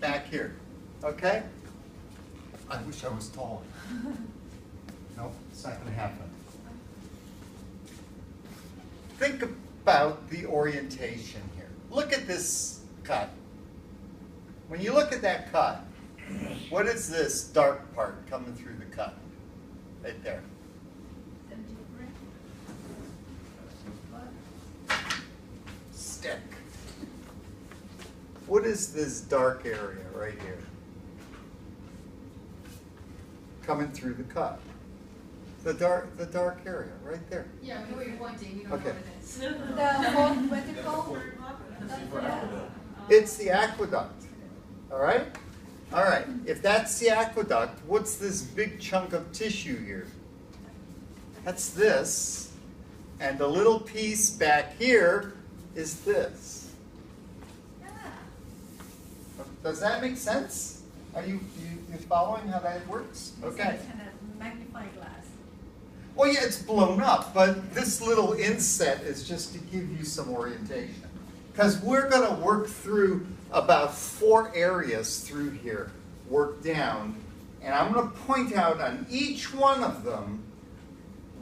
back here. Okay? I wish I was taller. Nope, it's not going to happen. Think about the orientation here. Look at this cut. When you look at that cut, what is this dark part coming through the cut? Right there. Stick. What is this dark area right here? Coming through the cut. The dark area right there. Yeah, we know where you're pointing. We don't Okay. know what it is. The whole vertical. It's the aqueduct. All right? All right. If that's the aqueduct, what's this big chunk of tissue here? That's this. And the little piece back here is this. Does that make sense? Are you following how that works? Okay. And a magnifying glass. Well, yeah, it's blown up, but this little inset is just to give you some orientation. Because we're going to work through about 4 areas through here, work down, and I'm going to point out on each one of them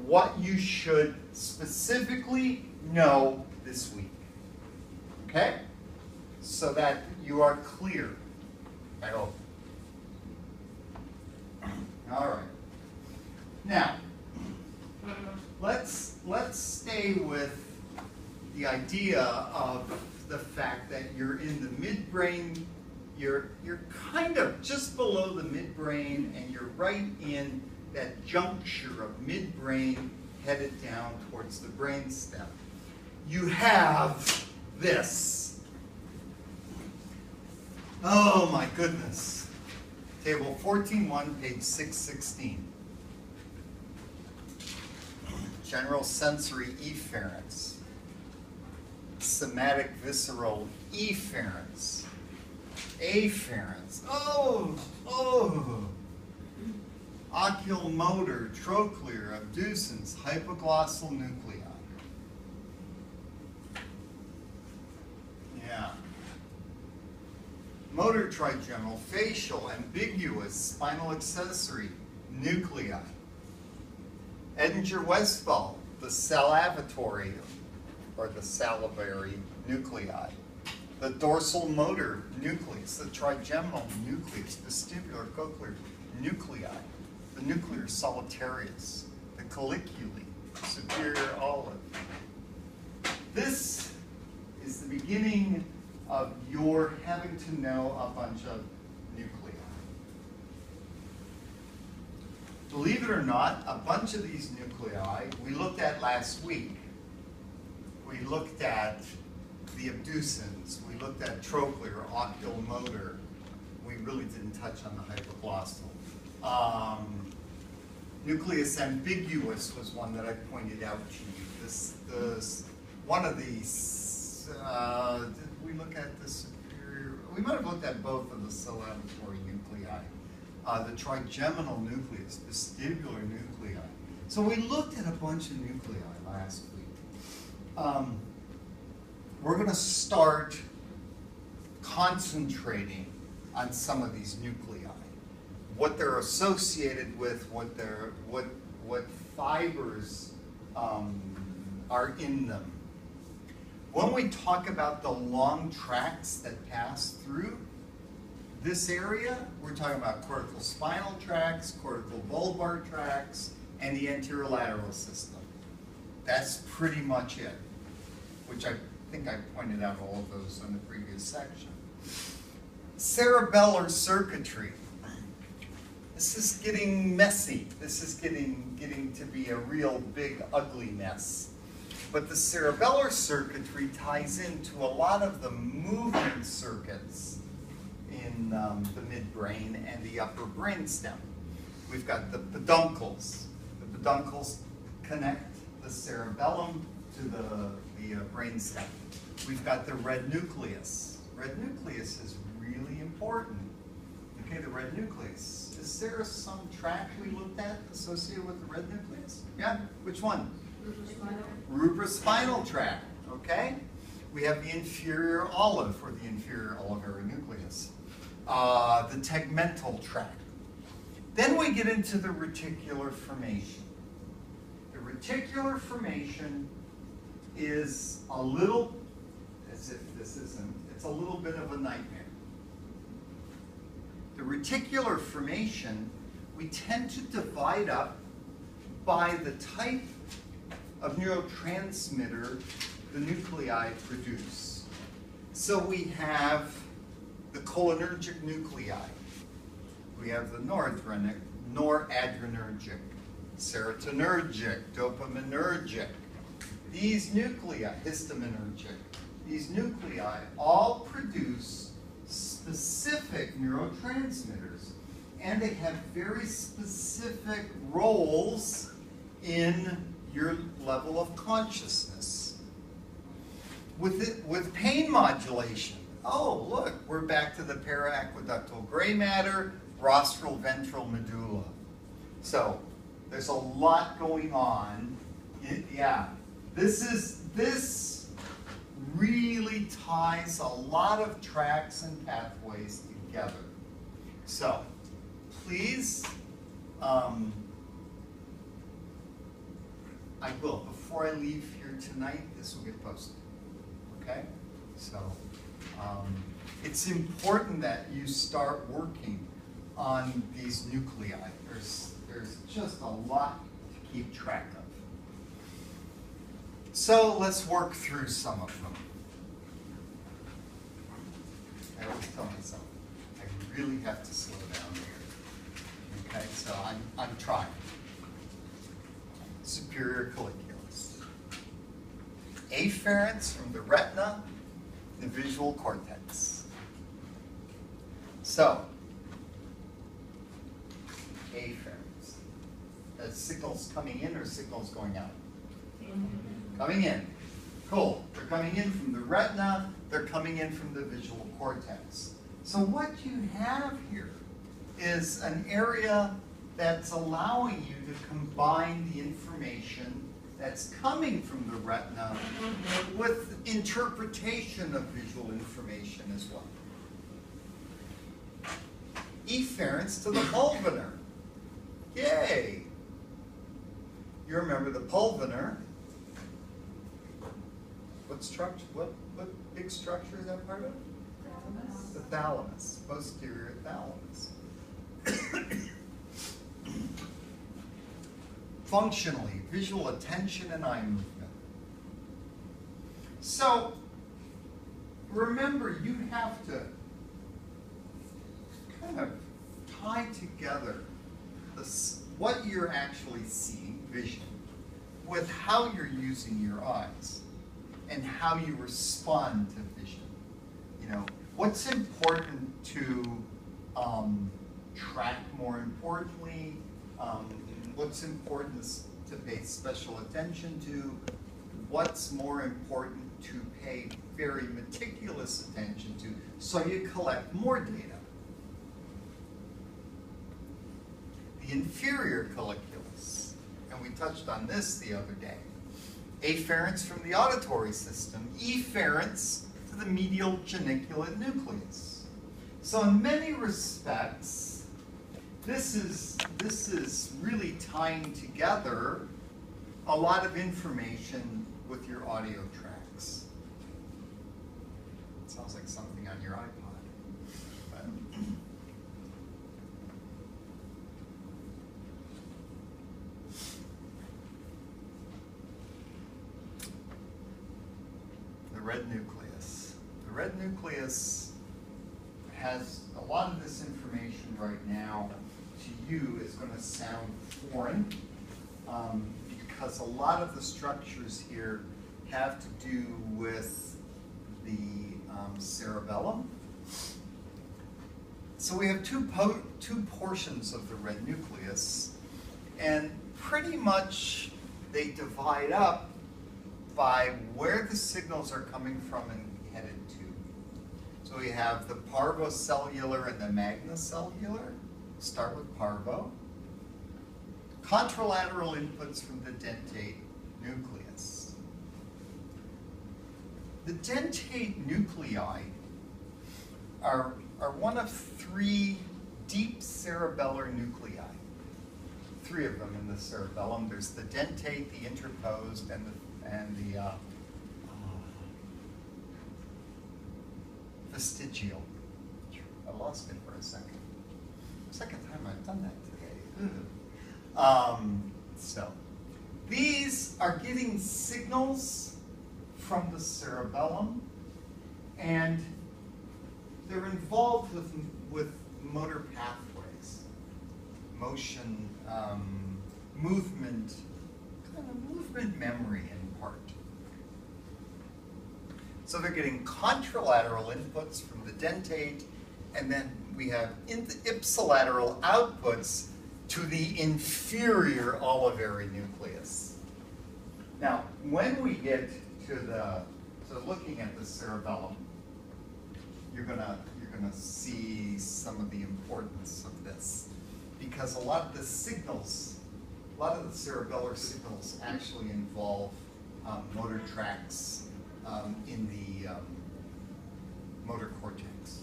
what you should specifically know this week. Okay? So that you are clear, I hope. All right. Now, let's stay with the idea of the fact that you're in the midbrain. You're kind of just below the midbrain, and you're right in that juncture of midbrain headed down towards the brainstem. You have this. Oh my goodness. Table 14.1, page 616. General sensory efferents. Somatic visceral efferents. Afferents. Oh. Oculomotor, trochlear, abducens, hypoglossal nuclei. Yeah. Motor trigeminal, facial, ambiguous, spinal accessory, nuclei. Edinger-Westphal, the salivatory, or the salivary nuclei. The dorsal motor nucleus, the trigeminal nucleus, vestibular cochlear nuclei. The nuclear solitarius, the colliculi, superior olive. This is the beginning of your having to know a bunch of nuclei. Believe it or not, a bunch of these nuclei we looked at last week. We looked at the abducens, we looked at trochlear, oculomotor. We really didn't touch on the hypoglossal. Nucleus ambiguous was one that I pointed out to you. One of these, did we look at the superior? We might have looked at both of the salivatory nuclei. The trigeminal nucleus, vestibular nuclei. So we looked at a bunch of nuclei last week. We're going to start concentrating on some of these nuclei, what they're associated with, what fibers are in them. When we talk about the long tracts that pass through this area, we're talking about cortical spinal tracts, cortical bulbar tracts, and the anterolateral system. That's pretty much it, which I think I pointed out all of those in the previous section. Cerebellar circuitry. This is getting messy. This is getting to be a real big, ugly mess. But the cerebellar circuitry ties into a lot of the movement circuits in the midbrain and the upper brainstem. We've got the peduncles. The peduncles connect the cerebellum to the brainstem. We've got the red nucleus. Red nucleus is really important. Okay, the red nucleus. Is there some tract we looked at associated with the red nucleus? Yeah, which one? Rubrospinal tract, okay? We have the inferior olive, or the inferior olivary nucleus. the tegmental tract. Then we get into the reticular formation. The reticular formation is a little, as if this isn't, it's a little bit of a nightmare. The reticular formation, we tend to divide up by the type of neurotransmitter the nuclei produce. So we have the cholinergic nuclei. We have the noradrenergic, serotonergic, dopaminergic. These nuclei, histaminergic, these nuclei all produce specific neurotransmitters, and they have very specific roles in your level of consciousness. With pain modulation, oh look, we're back to the paraaqueductal gray matter, rostral ventral medulla. So there's a lot going on. This really ties a lot of tracks and pathways together. So please, I will, before I leave here tonight, this will get posted, okay? So it's important that you start working on these nuclei. There's just a lot to keep track of. So let's work through some of them. I always tell myself, I really have to slow down here. Okay, so I'm trying. Superior colliculus. Afferents from the retina, the visual cortex. So, afferents. That's signals coming in or signals going out? Coming in. Cool. They're coming in from the retina, they're coming in from the visual cortex. So what you have here is an area that's allowing you to combine the information that's coming from the retina with interpretation of visual information as well. Efferents to the pulvinar. Yay! You remember the pulvinar. What structure? What big structure is that part of? Thalamus. The thalamus, posterior thalamus. Functionally, visual attention and eye movement. So, remember, you have to kind of tie together what you're actually seeing, vision, with how you're using your eyes and how you respond to vision. You know, what's important to track more importantly, what's important to pay special attention to, what's more important to pay very meticulous attention to, so you collect more data. The inferior colliculus, and we touched on this the other day. Afferents from the auditory system, efferents to the medial geniculate nucleus. So in many respects, this is really tying together a lot of information with your audio tracks. It sounds like something on your iPod. But the red nucleus. The red nucleus has a lot of this information right now. To you is going to sound foreign because a lot of the structures here have to do with the cerebellum. So we have two portions of the red nucleus, and pretty much they divide up by where the signals are coming from and headed to. So we have the parvocellular and the magnocellular. Start with parvo. Contralateral inputs from the dentate nucleus. The dentate nuclei are are one of three deep cerebellar nuclei. Three of them in the cerebellum. There's the dentate, the interposed, and the vestigial. I lost it for a second. Second time I've done that today. So these are getting signals from the cerebellum, and they're involved with motor pathways, motion, movement, kind of movement memory in part. So they're getting contralateral inputs from the dentate, and then we have ipsilateral outputs to the inferior olivary nucleus. Now, when we get to looking at the cerebellum, you're gonna see some of the importance of this, because a lot of the cerebellar signals actually involve motor tracts in the motor cortex.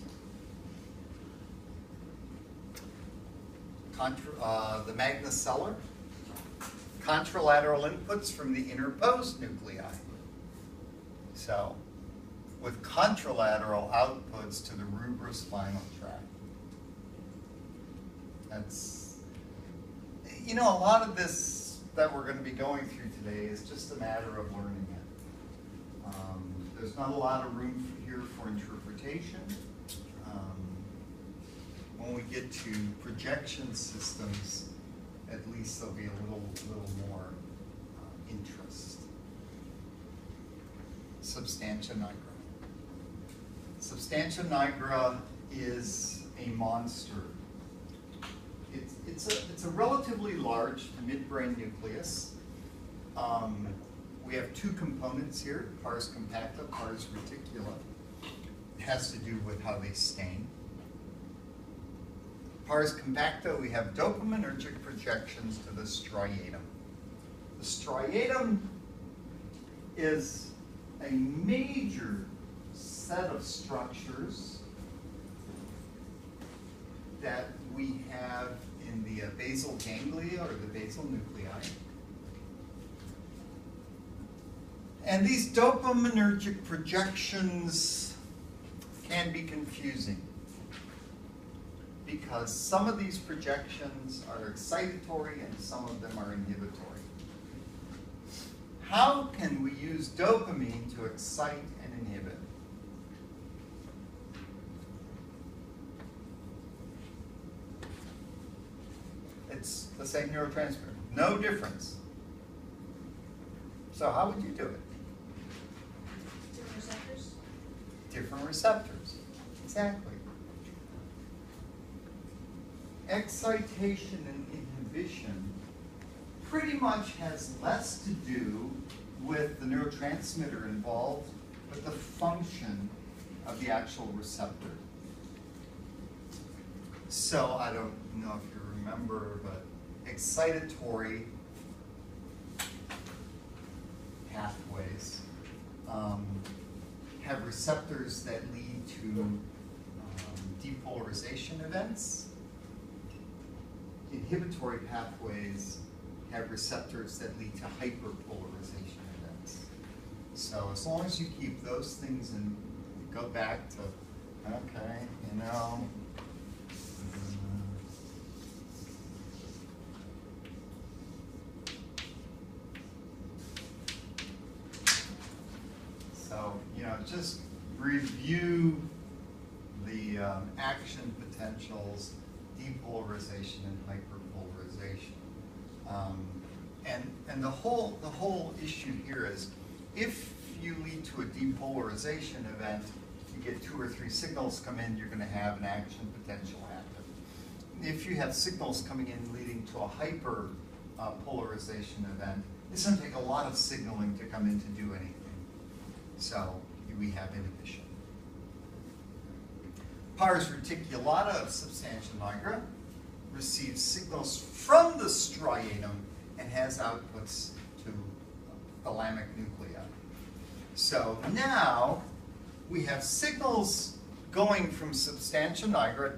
The magnocellular, contralateral inputs from the interposed nuclei. So, with contralateral outputs to the rubrospinal tract. That's, a lot of this that we're going to be going through today is just a matter of learning it. There's not a lot of room here for interpretation. When we get to projection systems, at least there'll be a little more interest. Substantia nigra. Substantia nigra is a monster. It's a relatively large midbrain nucleus. We have two components here, pars compacta, pars reticula. It has to do with how they stain. Pars compacta, we have dopaminergic projections to the striatum. The striatum is a major set of structures that we have in the basal ganglia or the basal nuclei. And these dopaminergic projections can be confusing because some of these projections are excitatory and some of them are inhibitory. How can we use dopamine to excite and inhibit? It's the same neurotransmitter, no difference. So how would you do it? Different receptors? Different receptors, exactly. Excitation and inhibition pretty much has less to do with the neurotransmitter involved, but the function of the actual receptor. So I don't know if you remember, but excitatory pathways have receptors that lead to depolarization events. Inhibitory pathways have receptors that lead to hyperpolarization events. So as long as you keep those things and go back to, okay, just review the action potentials, depolarization and hyperpolarization. And the whole issue here is, if you lead to a depolarization event, you get 2 or 3 signals come in, you're going to have an action potential happen. If you have signals coming in leading to a hyperpolarization event, it's going to take a lot of signaling to come in to do anything. So we have inhibition. Pars reticulata of substantia nigra receives signals from the striatum and has outputs to thalamic nuclei. So now we have signals going from substantia nigra